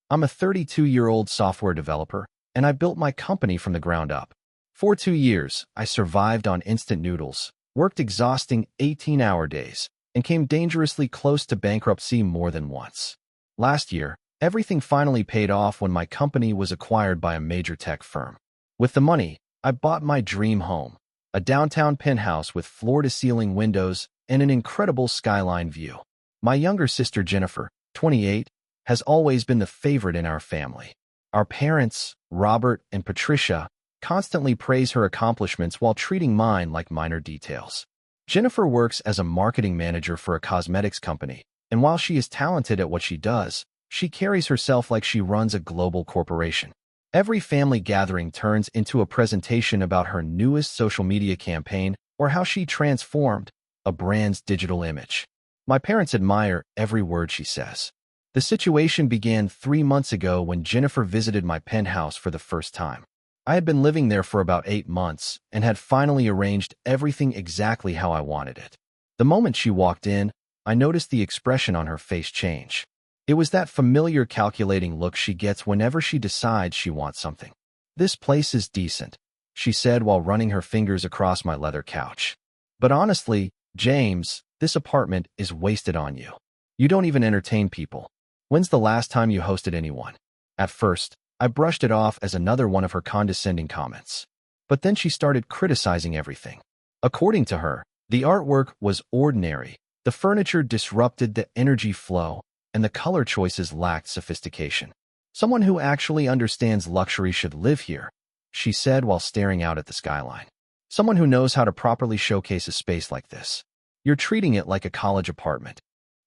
I'm a 32-year-old software developer, and I built my company from the ground up. For 2 years, I survived on instant noodles, worked exhausting 18-hour days, and came dangerously close to bankruptcy more than once. Last year, everything finally paid off when my company was acquired by a major tech firm. With the money, I bought my dream home, a downtown penthouse with floor-to-ceiling windows and an incredible skyline view. My younger sister Jennifer, 28, has always been the favorite in our family. Our parents, Robert and Patricia, constantly praise her accomplishments while treating mine like minor details. Jennifer works as a marketing manager for a cosmetics company, and while she is talented at what she does, she carries herself like she runs a global corporation. Every family gathering turns into a presentation about her newest social media campaign or how she transformed a brand's digital image. My parents admire every word she says. The situation began 3 months ago when Jennifer visited my penthouse for the first time. I had been living there for about 8 months and had finally arranged everything exactly how I wanted it. The moment she walked in, I noticed the expression on her face change. It was that familiar calculating look she gets whenever she decides she wants something. "This place is decent," she said while running her fingers across my leather couch. "But honestly, James, this apartment is wasted on you. You don't even entertain people. When's the last time you hosted anyone?" At first, I brushed it off as another one of her condescending comments. But then she started criticizing everything. According to her, the artwork was ordinary, the furniture disrupted the energy flow, and the color choices lacked sophistication. "Someone who actually understands luxury should live here," she said while staring out at the skyline. "Someone who knows how to properly showcase a space like this. You're treating it like a college apartment."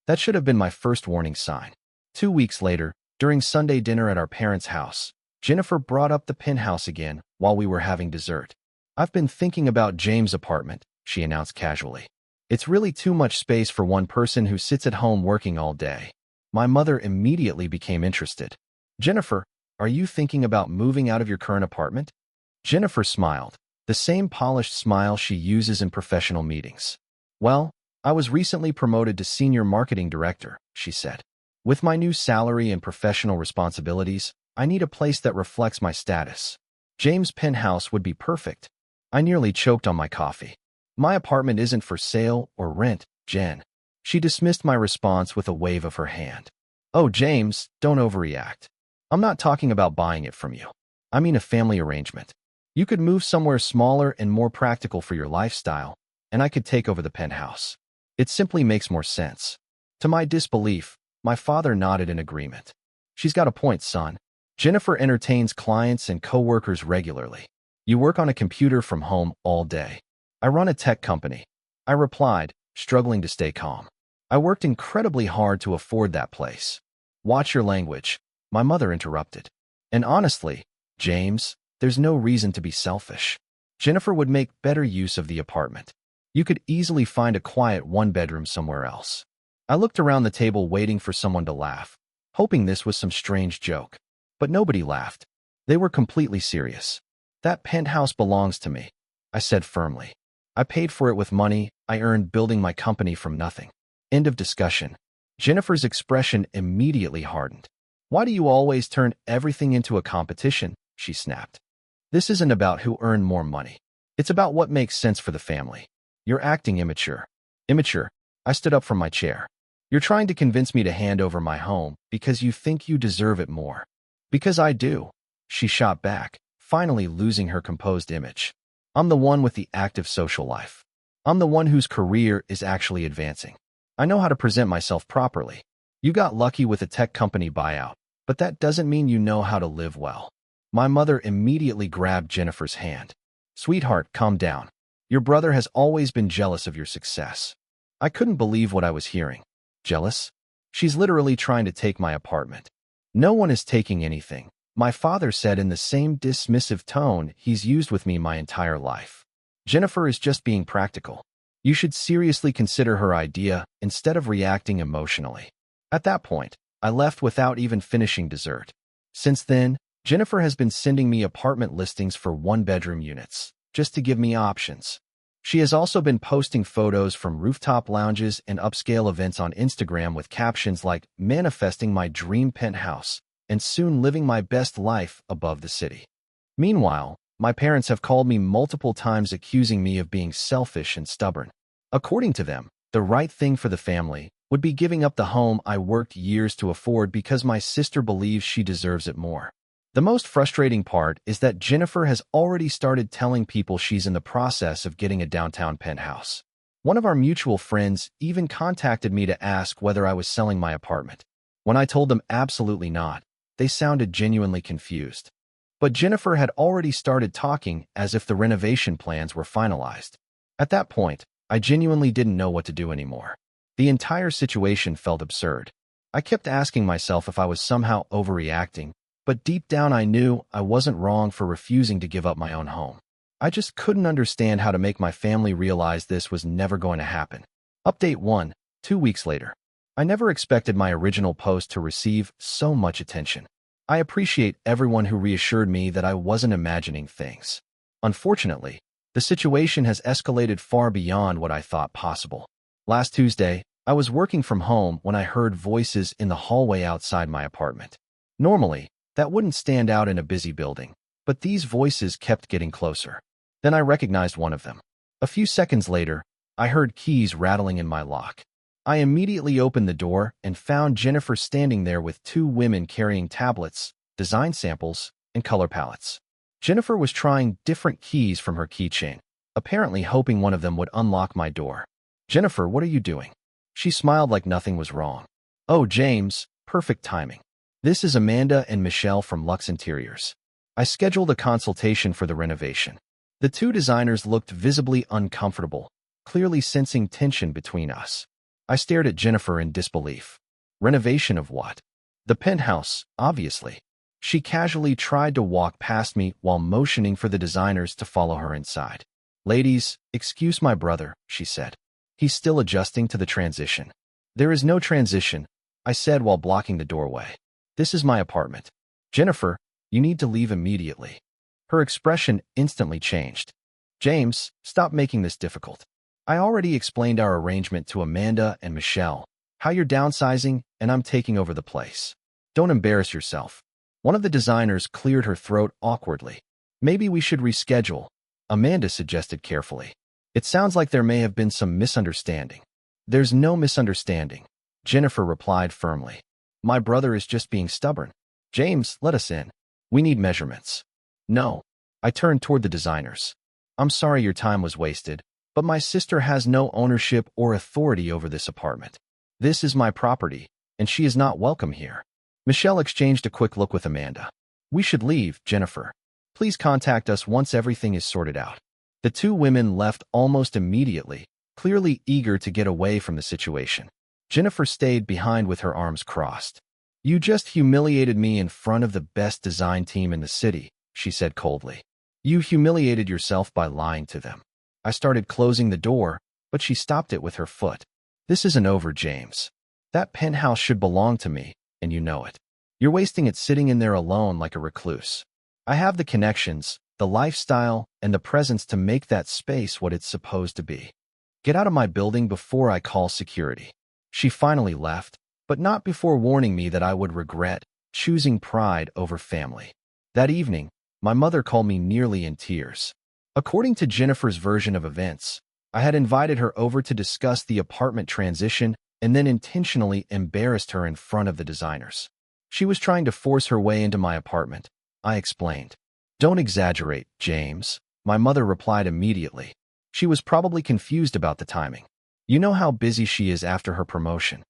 That should have been my first warning sign. 2 weeks later, during Sunday dinner at our parents' house, Jennifer brought up the penthouse again while we were having dessert. "I've been thinking about James' apartment," she announced casually. "It's really too much space for one person who sits at home working all day." My mother immediately became interested. "Jennifer, are you thinking about moving out of your current apartment?" Jennifer smiled, the same polished smile she uses in professional meetings. "Well, I was recently promoted to senior marketing director," she said. "With my new salary and professional responsibilities, I need a place that reflects my status. James' penthouse would be perfect." I nearly choked on my coffee. "My apartment isn't for sale or rent, Jen." She dismissed my response with a wave of her hand. "Oh, James, don't overreact. I'm not talking about buying it from you. I mean a family arrangement. You could move somewhere smaller and more practical for your lifestyle, and I could take over the penthouse. It simply makes more sense." To my disbelief, my father nodded in agreement. "She's got a point, son. Jennifer entertains clients and coworkers regularly. You work on a computer from home all day." "I run a tech company," I replied, struggling to stay calm. "I worked incredibly hard to afford that place." "Watch your language," my mother interrupted. "And honestly, James, there's no reason to be selfish. Jennifer would make better use of the apartment. You could easily find a quiet one-bedroom somewhere else." I looked around the table waiting for someone to laugh, hoping this was some strange joke. But nobody laughed. They were completely serious. "That penthouse belongs to me," I said firmly. "I paid for it with money I earned building my company from nothing." End of discussion. Jennifer's expression immediately hardened. "Why do you always turn everything into a competition?" she snapped. "This isn't about who earned more money. It's about what makes sense for the family. You're acting immature." "Immature?" I stood up from my chair. "You're trying to convince me to hand over my home because you think you deserve it more." "Because I do," she shot back, finally losing her composed image. "I'm the one with the active social life. I'm the one whose career is actually advancing. I know how to present myself properly. You got lucky with a tech company buyout, but that doesn't mean you know how to live well." My mother immediately grabbed Jennifer's hand. "Sweetheart, calm down. Your brother has always been jealous of your success." I couldn't believe what I was hearing. Jealous? She's literally trying to take my apartment. "No one is taking anything," my father said in the same dismissive tone he's used with me my entire life. "Jennifer is just being practical. You should seriously consider her idea instead of reacting emotionally." At that point, I left without even finishing dessert. Since then, Jennifer has been sending me apartment listings for one-bedroom units, just to give me options. She has also been posting photos from rooftop lounges and upscale events on Instagram with captions like "manifesting my dream penthouse" and soon living my best life above the city. Meanwhile, my parents have called me multiple times accusing me of being selfish and stubborn. According to them, the right thing for the family would be giving up the home I worked years to afford because my sister believes she deserves it more. The most frustrating part is that Jennifer has already started telling people she's in the process of getting a downtown penthouse. One of our mutual friends even contacted me to ask whether I was selling my apartment. When I told them absolutely not, they sounded genuinely confused. But Jennifer had already started talking as if the renovation plans were finalized. At that point, I genuinely didn't know what to do anymore. The entire situation felt absurd. I kept asking myself if I was somehow overreacting, but deep down I knew I wasn't wrong for refusing to give up my own home. I just couldn't understand how to make my family realize this was never going to happen. Update 1, 2 weeks later. I never expected my original post to receive so much attention. I appreciate everyone who reassured me that I wasn't imagining things. Unfortunately, the situation has escalated far beyond what I thought possible. Last Tuesday, I was working from home when I heard voices in the hallway outside my apartment. Normally, that wouldn't stand out in a busy building, but these voices kept getting closer. Then I recognized one of them. A few seconds later, I heard keys rattling in my lock. I immediately opened the door and found Jennifer standing there with 2 women carrying tablets, design samples, and color palettes. Jennifer was trying different keys from her keychain, apparently hoping one of them would unlock my door. "Jennifer, what are you doing?" She smiled like nothing was wrong. "Oh, James, perfect timing. This is Amanda and Michelle from Lux Interiors. I scheduled a consultation for the renovation." The 2 designers looked visibly uncomfortable, clearly sensing tension between us. I stared at Jennifer in disbelief. Renovation of what? The penthouse, obviously. She casually tried to walk past me while motioning for the designers to follow her inside. "Ladies, excuse my brother," she said. "He's still adjusting to the transition." "There is no transition," I said while blocking the doorway. "This is my apartment. Jennifer, you need to leave immediately." Her expression instantly changed. "James, stop making this difficult. I already explained our arrangement to Amanda and Michelle, how you're downsizing and I'm taking over the place. Don't embarrass yourself." One of the designers cleared her throat awkwardly. "Maybe we should reschedule," Amanda suggested carefully. "It sounds like there may have been some misunderstanding." "There's no misunderstanding," Jennifer replied firmly. "My brother is just being stubborn. James, let us in. We need measurements." "No." I turned toward the designers. "I'm sorry your time was wasted, but my sister has no ownership or authority over this apartment. This is my property, and she is not welcome here." Michelle exchanged a quick look with Amanda. "We should leave, Jennifer. Please contact us once everything is sorted out." The 2 women left almost immediately, clearly eager to get away from the situation. Jennifer stayed behind with her arms crossed. "You just humiliated me in front of the best design team in the city," she said coldly. "You humiliated yourself by lying to them." I started closing the door, but she stopped it with her foot. "This isn't over, James. That penthouse should belong to me, and you know it. You're wasting it sitting in there alone like a recluse. I have the connections, the lifestyle, and the presence to make that space what it's supposed to be. Get out of my building before I call security." She finally left, but not before warning me that I would regret choosing pride over family. That evening, my mother called me nearly in tears. According to Jennifer's version of events, I had invited her over to discuss the apartment transition and then intentionally embarrassed her in front of the designers. She was trying to force her way into my apartment, I explained. "Don't exaggerate, James," my mother replied immediately. She was probably confused about the timing. "You know how busy she is after her promotion.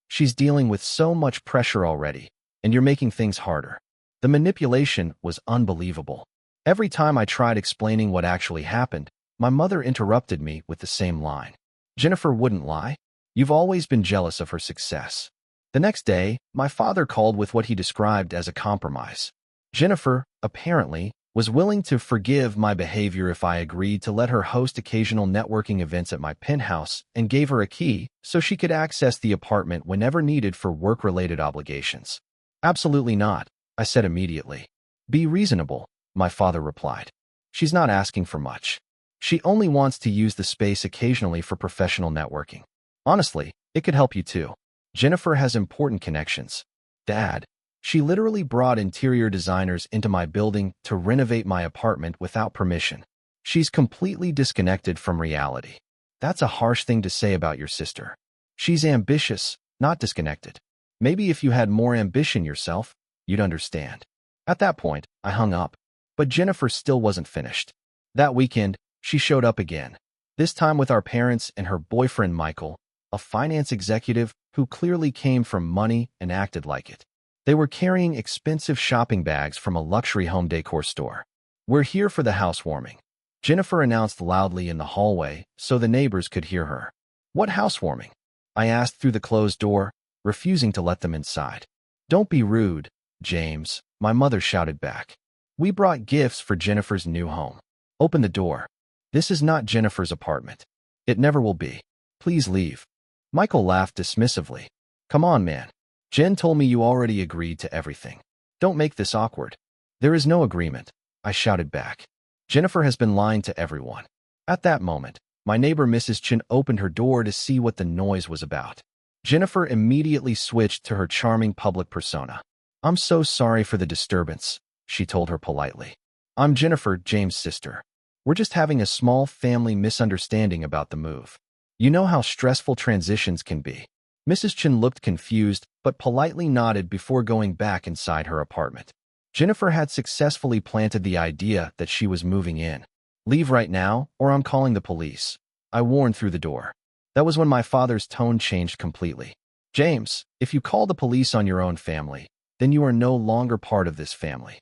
She's dealing with so much pressure already, and you're making things harder." The manipulation was unbelievable. Every time I tried explaining what actually happened, my mother interrupted me with the same line. "Jennifer wouldn't lie. You've always been jealous of her success." The next day, my father called with what he described as a compromise. Jennifer, apparently, was willing to forgive my behavior if I agreed to let her host occasional networking events at my penthouse and gave her a key so she could access the apartment whenever needed for work-related obligations. "Absolutely not," I said immediately. "Be reasonable," my father replied. "She's not asking for much. She only wants to use the space occasionally for professional networking. Honestly, it could help you too. Jennifer has important connections." "Dad," She literally brought interior designers into my building to renovate my apartment without permission. She's completely disconnected from reality. That's a harsh thing to say about your sister. She's ambitious, not disconnected. Maybe if you had more ambition yourself, you'd understand. At that point, I hung up. But Jennifer still wasn't finished. That weekend, she showed up again. This time with our parents and her boyfriend Michael, a finance executive who clearly came from money and acted like it. They were carrying expensive shopping bags from a luxury home decor store. "We're here for the housewarming," Jennifer announced loudly in the hallway so the neighbors could hear her. "What housewarming?" I asked through the closed door, refusing to let them inside. "Don't be rude, James," my mother shouted back. "We brought gifts for Jennifer's new home. Open the door. This is not Jennifer's apartment. It never will be. Please leave." Michael laughed dismissively. "Come on, man. Jen told me you already agreed to everything. Don't make this awkward." "There is no agreement," I shouted back. "Jennifer has been lying to everyone." At that moment, my neighbor Mrs. Chen opened her door to see what the noise was about. Jennifer immediately switched to her charming public persona. "I'm so sorry for the disturbance," she told her politely. "I'm Jennifer, James' sister. We're just having a small family misunderstanding about the move. You know how stressful transitions can be." Mrs. Chen looked confused, but politely nodded before going back inside her apartment. Jennifer had successfully planted the idea that she was moving in. "Leave right now, or I'm calling the police," I warned through the door. That was when my father's tone changed completely. "James, if you call the police on your own family, then you are no longer part of this family."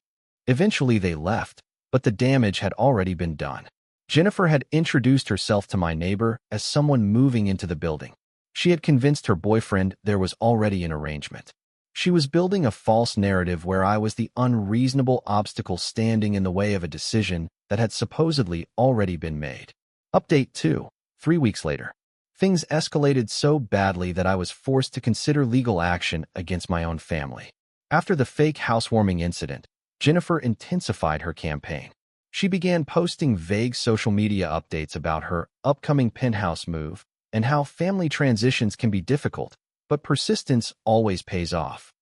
Eventually they left, but the damage had already been done. Jennifer had introduced herself to my neighbor as someone moving into the building. She had convinced her boyfriend there was already an arrangement. She was building a false narrative where I was the unreasonable obstacle standing in the way of a decision that had supposedly already been made. Update 2. 3 weeks later. Things escalated so badly that I was forced to consider legal action against my own family. After the fake housewarming incident, Jennifer intensified her campaign. She began posting vague social media updates about her upcoming penthouse move and how family transitions can be difficult, but persistence always pays off.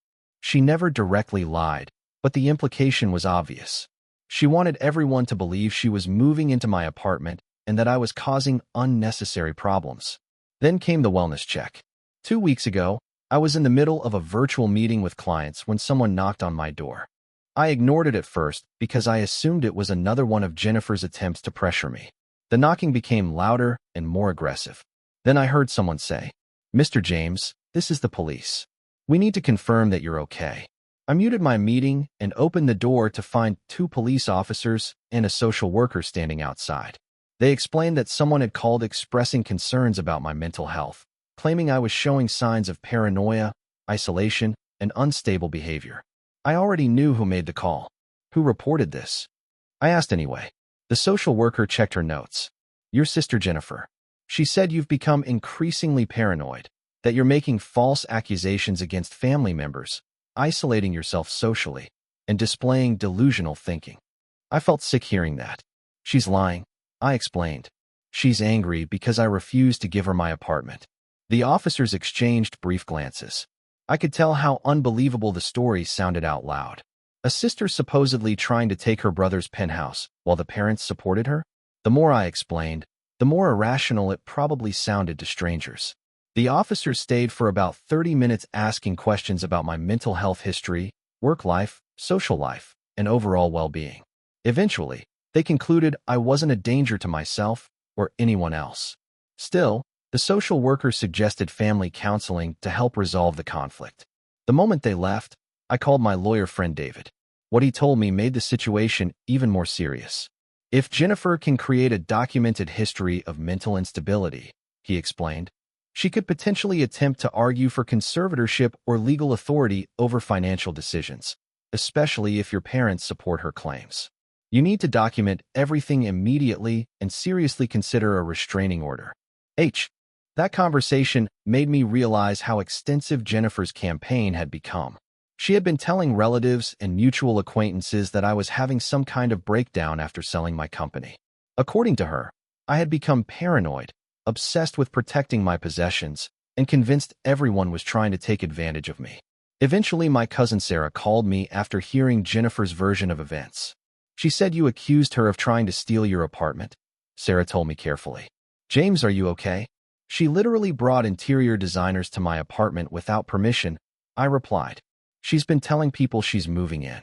She never directly lied, but the implication was obvious. She wanted everyone to believe she was moving into my apartment and that I was causing unnecessary problems. Then came the wellness check. 2 weeks ago, I was in the middle of a virtual meeting with clients when someone knocked on my door. I ignored it at first because I assumed it was another one of Jennifer's attempts to pressure me. The knocking became louder and more aggressive. Then I heard someone say, "Mr. James, this is the police. We need to confirm that you're okay." I muted my meeting and opened the door to find 2 police officers and a social worker standing outside. They explained that someone had called expressing concerns about my mental health, claiming I was showing signs of paranoia, isolation, and unstable behavior. I already knew who made the call. "Who reported this?" I asked anyway. The social worker checked her notes. "Your sister Jennifer. She said you've become increasingly paranoid, that you're making false accusations against family members, isolating yourself socially, and displaying delusional thinking." I felt sick hearing that. "She's lying," I explained. "She's angry because I refused to give her my apartment." The officers exchanged brief glances. I could tell how unbelievable the story sounded out loud. A sister supposedly trying to take her brother's penthouse while the parents supported her? The more I explained, the more irrational it probably sounded to strangers. The officers stayed for about 30 minutes asking questions about my mental health history, work life, social life, and overall well-being. Eventually, they concluded I wasn't a danger to myself or anyone else. Still, the social worker suggested family counseling to help resolve the conflict. The moment they left, I called my lawyer friend David. What he told me made the situation even more serious. "If Jennifer can create a documented history of mental instability," he explained, "she could potentially attempt to argue for conservatorship or legal authority over financial decisions, especially if your parents support her claims. You need to document everything immediately and seriously consider a restraining order." That conversation made me realize how extensive Jennifer's campaign had become. She had been telling relatives and mutual acquaintances that I was having some kind of breakdown after selling my company. According to her, I had become paranoid, obsessed with protecting my possessions, and convinced everyone was trying to take advantage of me. Eventually, my cousin Sarah called me after hearing Jennifer's version of events. She said you accused her of trying to steal your apartment. Sarah told me carefully. James, are you okay? She literally brought interior designers to my apartment without permission, I replied. She's been telling people she's moving in.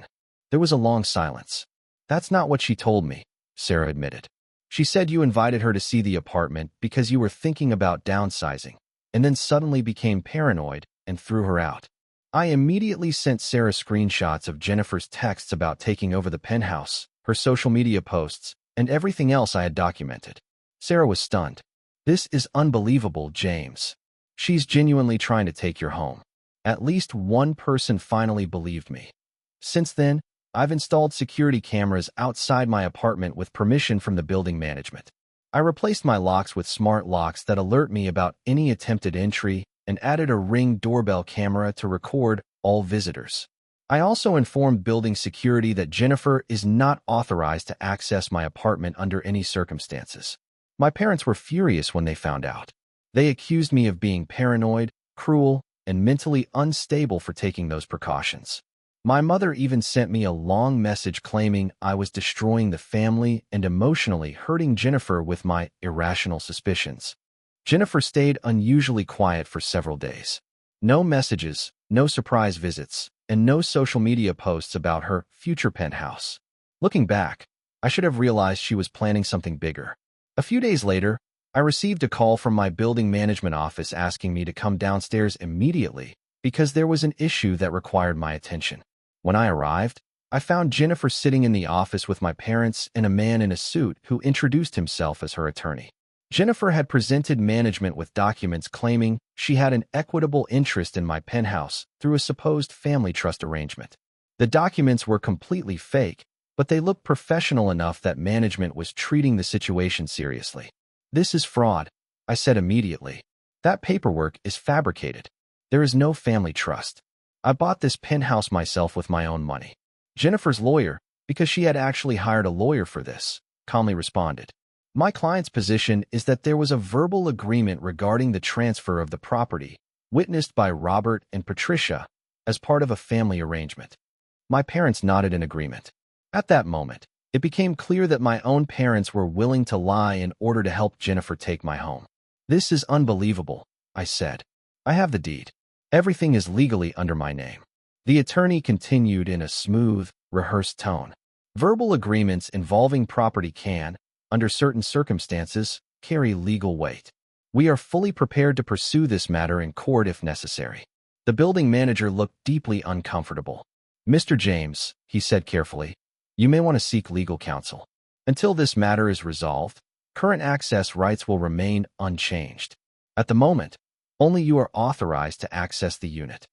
There was a long silence. That's not what she told me, Sarah admitted. She said you invited her to see the apartment because you were thinking about downsizing, and then suddenly became paranoid and threw her out. I immediately sent Sarah screenshots of Jennifer's texts about taking over the penthouse, her social media posts, and everything else I had documented. Sarah was stunned. This is unbelievable, James. She's genuinely trying to take your home. At least one person finally believed me. Since then, I've installed security cameras outside my apartment with permission from the building management. I replaced my locks with smart locks that alert me about any attempted entry and added a Ring doorbell camera to record all visitors. I also informed building security that Jennifer is not authorized to access my apartment under any circumstances. My parents were furious when they found out. They accused me of being paranoid, cruel, and mentally unstable for taking those precautions. My mother even sent me a long message claiming I was destroying the family and emotionally hurting Jennifer with my irrational suspicions. Jennifer stayed unusually quiet for several days. No messages, no surprise visits, and no social media posts about her future penthouse. Looking back, I should have realized she was planning something bigger. A few days later, I received a call from my building management office asking me to come downstairs immediately because there was an issue that required my attention. When I arrived, I found Jennifer sitting in the office with my parents and a man in a suit who introduced himself as her attorney. Jennifer had presented management with documents claiming she had an equitable interest in my penthouse through a supposed family trust arrangement. The documents were completely fake, but they looked professional enough that management was treating the situation seriously. This is fraud, I said immediately. That paperwork is fabricated. There is no family trust. I bought this penthouse myself with my own money. Jennifer's lawyer, because she had actually hired a lawyer for this, calmly responded. My client's position is that there was a verbal agreement regarding the transfer of the property, witnessed by Robert and Patricia, as part of a family arrangement. My parents nodded in agreement. At that moment, it became clear that my own parents were willing to lie in order to help Jennifer take my home. This is unbelievable, I said. I have the deed. Everything is legally under my name. The attorney continued in a smooth, rehearsed tone. Verbal agreements involving property can, under certain circumstances, carry legal weight. We are fully prepared to pursue this matter in court if necessary. The building manager looked deeply uncomfortable. Mr. James, he said carefully, you may want to seek legal counsel. Until this matter is resolved, current access rights will remain unchanged. At the moment, only you are authorized to access the unit.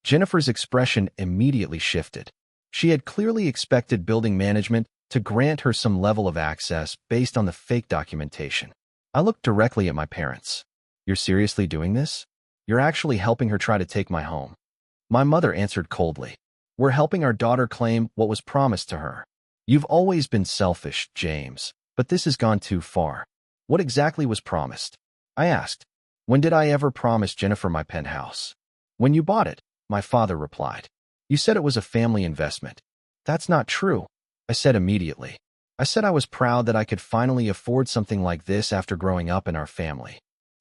Jennifer's expression immediately shifted. She had clearly expected building management to grant her some level of access based on the fake documentation. I looked directly at my parents. You're seriously doing this? You're actually helping her try to take my home. My mother answered coldly. We're helping our daughter claim what was promised to her. You've always been selfish, James, but this has gone too far. What exactly was promised? I asked. When did I ever promise Jennifer my penthouse? When you bought it, my father replied. You said it was a family investment. That's not true, I said immediately. I said I was proud that I could finally afford something like this after growing up in our family.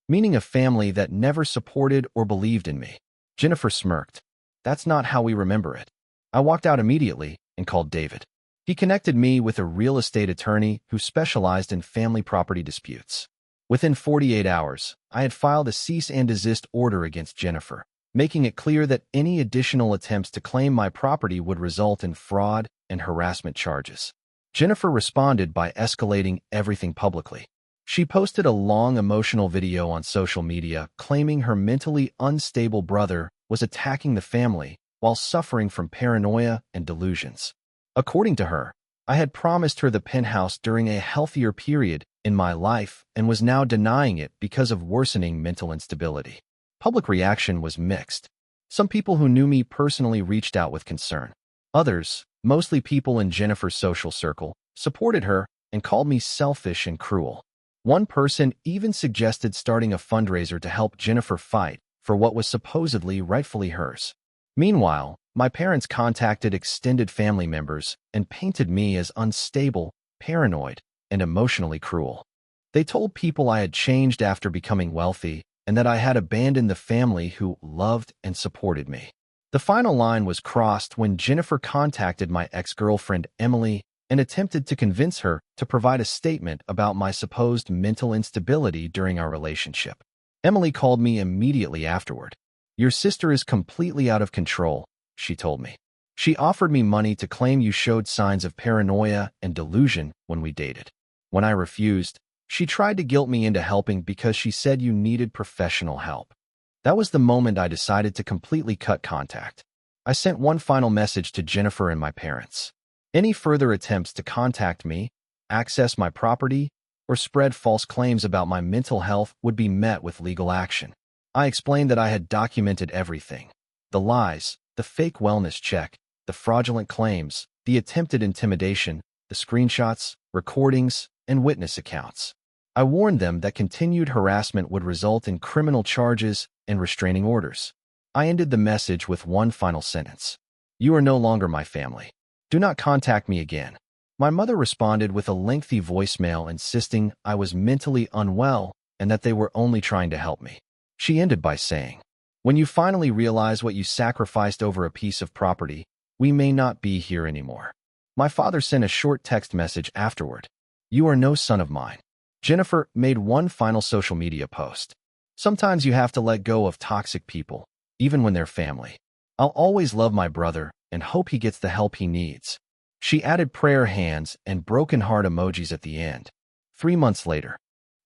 Meaning a family that never supported or believed in me. Jennifer smirked. That's not how we remember it. I walked out immediately and called David. He connected me with a real estate attorney who specialized in family property disputes. Within 48 hours, I had filed a cease and desist order against Jennifer, making it clear that any additional attempts to claim my property would result in fraud and harassment charges. Jennifer responded by escalating everything publicly. She posted a long emotional video on social media claiming her mentally unstable brother was attacking the family while suffering from paranoia and delusions. According to her, I had promised her the penthouse during a healthier period in my life and was now denying it because of worsening mental instability. Public reaction was mixed. Some people who knew me personally reached out with concern. Others, mostly people in Jennifer's social circle, supported her and called me selfish and cruel. One person even suggested starting a fundraiser to help Jennifer fight for what was supposedly rightfully hers. Meanwhile, my parents contacted extended family members and painted me as unstable, paranoid, and emotionally cruel. They told people I had changed after becoming wealthy and that I had abandoned the family who loved and supported me. The final line was crossed when Jennifer contacted my ex-girlfriend Emily and attempted to convince her to provide a statement about my supposed mental instability during our relationship. Emily called me immediately afterward. "Your sister is completely out of control," she told me. "She offered me money to claim you showed signs of paranoia and delusion when we dated. When I refused, she tried to guilt me into helping because she said you needed professional help." That was the moment I decided to completely cut contact. I sent one final message to Jennifer and my parents. Any further attempts to contact me, access my property, or spread false claims about my mental health would be met with legal action. I explained that I had documented everything: the lies, the fake wellness check, the fraudulent claims, the attempted intimidation, the screenshots, recordings, and witness accounts. I warned them that continued harassment would result in criminal charges and restraining orders. I ended the message with one final sentence: "You are no longer my family. Do not contact me again." My mother responded with a lengthy voicemail insisting I was mentally unwell and that they were only trying to help me. She ended by saying, "When you finally realize what you sacrificed over a piece of property, we may not be here anymore." My father sent a short text message afterward: "You are no son of mine." Jennifer made one final social media post: "Sometimes you have to let go of toxic people, even when they're family. I'll always love my brother and hope he gets the help he needs." She added prayer hands and broken heart emojis at the end. 3 months later.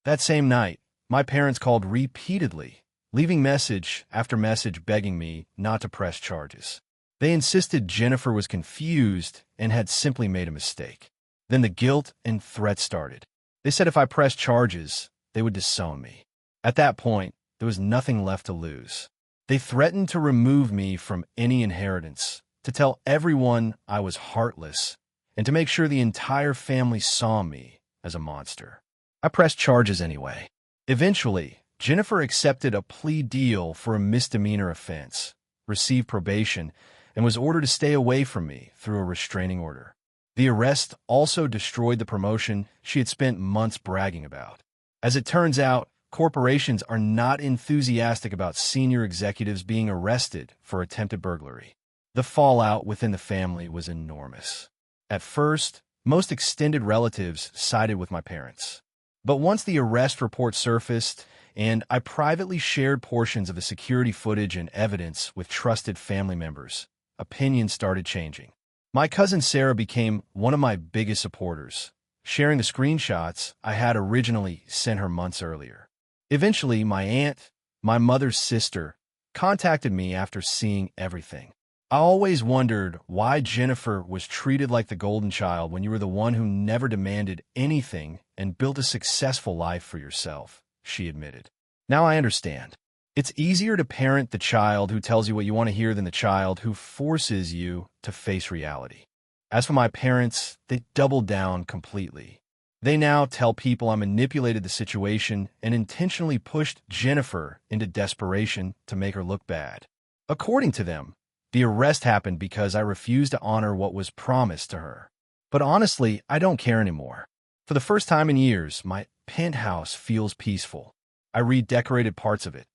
That same night, my parents called repeatedly, leaving message after message begging me not to press charges. They insisted Jennifer was confused and had simply made a mistake. Then the guilt and threats started. They said if I pressed charges, they would disown me. At that point, there was nothing left to lose. They threatened to remove me from any inheritance, to tell everyone I was heartless, and to make sure the entire family saw me as a monster. I pressed charges anyway. Eventually, Jennifer accepted a plea deal for a misdemeanor offense, received probation, and was ordered to stay away from me through a restraining order. The arrest also destroyed the promotion she had spent months bragging about. As it turns out, corporations are not enthusiastic about senior executives being arrested for attempted burglary. The fallout within the family was enormous. At first, most extended relatives sided with my parents. But once the arrest report surfaced, and I privately shared portions of the security footage and evidence with trusted family members, opinions started changing. My cousin Sarah became one of my biggest supporters, sharing the screenshots I had originally sent her months earlier. Eventually, my aunt, my mother's sister, contacted me after seeing everything. "I always wondered why Jennifer was treated like the golden child when you were the one who never demanded anything and built a successful life for yourself," she admitted. "Now I understand. It's easier to parent the child who tells you what you want to hear than the child who forces you to face reality." As for my parents, they doubled down completely. They now tell people I manipulated the situation and intentionally pushed Jennifer into desperation to make her look bad. According to them, the arrest happened because I refused to honor what was promised to her. But honestly, I don't care anymore. For the first time in years, my penthouse feels peaceful. I redecorated parts of it.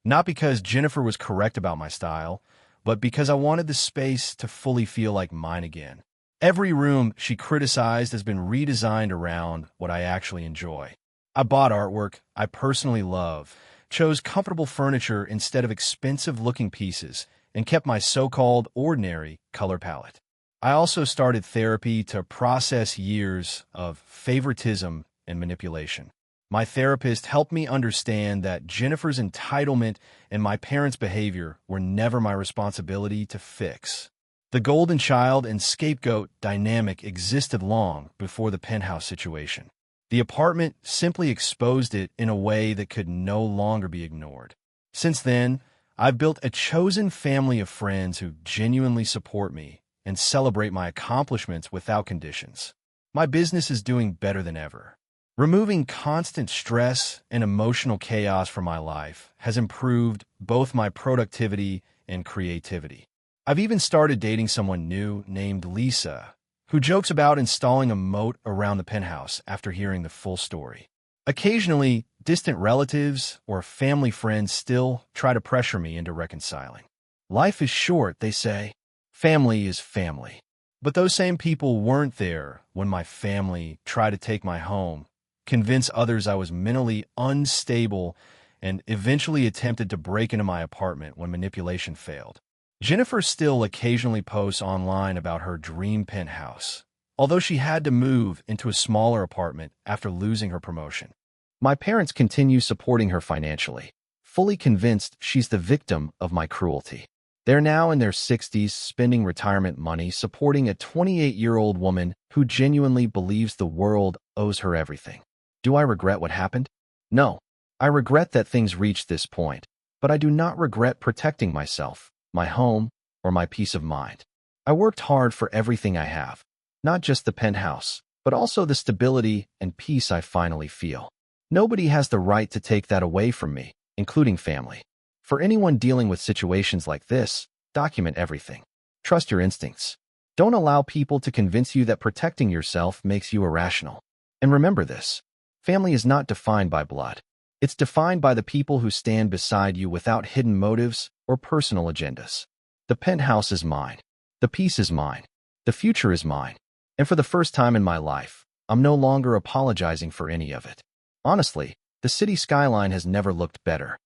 Not because Jennifer was correct about my style, but because I wanted the space to fully feel like mine again. Every room she criticized has been redesigned around what I actually enjoy. I bought artwork I personally love, chose comfortable furniture instead of expensive-looking pieces, and kept my so-called ordinary color palette. I also started therapy to process years of favoritism and manipulation. My therapist helped me understand that Jennifer's entitlement and my parents' behavior were never my responsibility to fix. The golden child and scapegoat dynamic existed long before the penthouse situation. The apartment simply exposed it in a way that could no longer be ignored. Since then, I've built a chosen family of friends who genuinely support me and celebrate my accomplishments without conditions. My business is doing better than ever. Removing constant stress and emotional chaos from my life has improved both my productivity and creativity. I've even started dating someone new named Lisa, who jokes about installing a moat around the penthouse after hearing the full story. Occasionally, distant relatives or family friends still try to pressure me into reconciling. Life is short, they say. Family is family. But those same people weren't there when my family tried to take my home, convince others I was mentally unstable, and eventually attempted to break into my apartment when manipulation failed. Jennifer still occasionally posts online about her dream penthouse, although she had to move into a smaller apartment after losing her promotion. My parents continue supporting her financially, fully convinced she's the victim of my cruelty. They're now in their 60s, spending retirement money supporting a 28-year-old woman who genuinely believes the world owes her everything. Do I regret what happened? No. I regret that things reached this point, but I do not regret protecting myself, my home, or my peace of mind. I worked hard for everything I have, not just the penthouse, but also the stability and peace I finally feel. Nobody has the right to take that away from me, including family. For anyone dealing with situations like this, document everything. Trust your instincts. Don't allow people to convince you that protecting yourself makes you irrational. And remember this, family is not defined by blood. It's defined by the people who stand beside you without hidden motives or personal agendas. The penthouse is mine. The peace is mine. The future is mine. And for the first time in my life, I'm no longer apologizing for any of it. Honestly, the city skyline has never looked better.